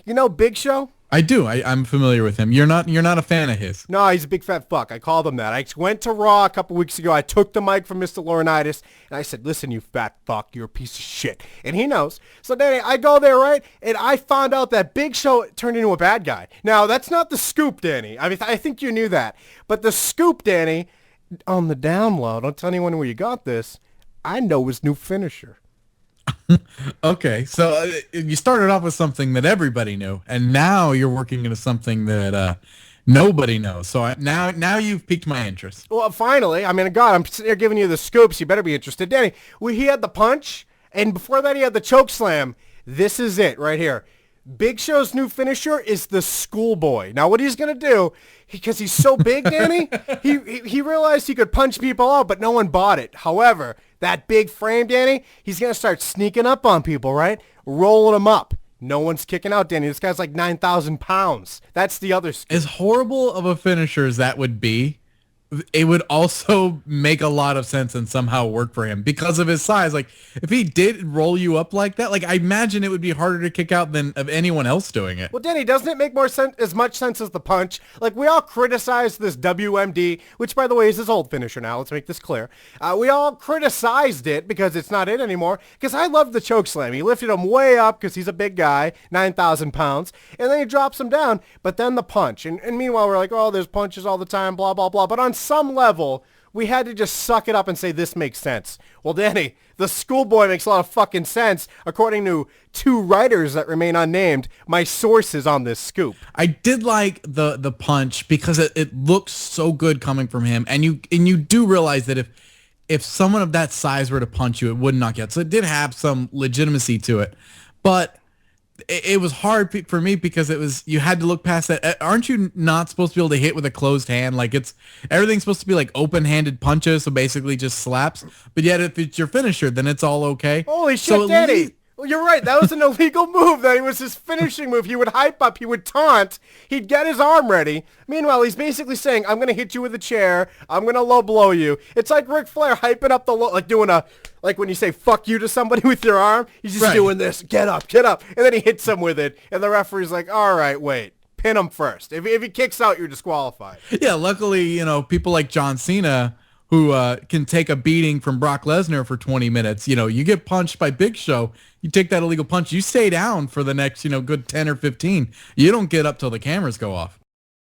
You know Big Show? I do. I'm familiar with him. You're not a fan of his. No, he's a big fat fuck. I called him that. I went to Raw a couple weeks ago. I took the mic from Mr. Laurinaitis, and I said, listen, you fat fuck, you're a piece of shit. And he knows. So Danny, I go there, right? And I found out that Big Show turned into a bad guy. Now, that's not the scoop, Danny. I mean, I think you knew that. But the scoop, Danny, on the down low, don't tell anyone where you got this, I know his new finisher. Okay, so you started off with something that everybody knew, and now you're working into something that nobody knows. So now you've piqued my interest. Well, finally, I mean, God, I'm sitting here giving you the scoops. You better be interested. Danny, he had the punch, and before that he had the choke slam. This is it right here. Big Show's new finisher is the schoolboy. Now, what he's going to do, because he's so big, Danny, he realized he could punch people out, but no one bought it. However, that big frame, Danny, he's going to start sneaking up on people, right? Rolling them up. No one's kicking out, Danny. This guy's like 9,000 pounds. That's the other scoop. As horrible of a finisher as that would be, it would also make a lot of sense and somehow work for him because of his size. Like, if he did roll you up like that, like, I imagine it would be harder to kick out than of anyone else doing it. Well, Danny, doesn't it make more sense, as much sense as the punch? Like, we all criticize this WMD, which, by the way, is his old finisher now. Let's make this clear. We all criticized it because it's not it anymore, because I love the choke slam. He lifted him way up because he's a big guy, 9,000 pounds, and then he drops him down, but then the punch. And meanwhile, we're like, oh, there's punches all the time, blah, blah, blah. But on some level, we had to just suck it up and say this makes sense. Well, Danny, the schoolboy makes a lot of fucking sense, according to two writers that remain unnamed, my sources on this scoop. I did like the punch because it looks so good coming from him, and you do realize that if someone of that size were to punch you, it would knock you out. So it did have some legitimacy to it, but it was hard for me because you had to look past that. Aren't you not supposed to be able to hit with a closed hand? Like, everything's supposed to be like open-handed punches, so basically just slaps. But yet if it's your finisher, then it's all okay. Holy shit, Danny. Well, you're right. That was an illegal move. That was his finishing move. He would hype up. He would taunt. He'd get his arm ready. Meanwhile, he's basically saying, I'm going to hit you with a chair. I'm going to low blow you. It's like Ric Flair hyping up like doing like when you say fuck you to somebody with your arm, he's just doing this. Get up, get up. And then he hits him with it. And the referee's like, all right, wait. Pin him first. If he kicks out, you're disqualified. Yeah, luckily, people like John Cena who can take a beating from Brock Lesnar for 20 minutes. You get punched by Big Show, you take that illegal punch, you stay down for the next, good 10 or 15. You don't get up till the cameras go off.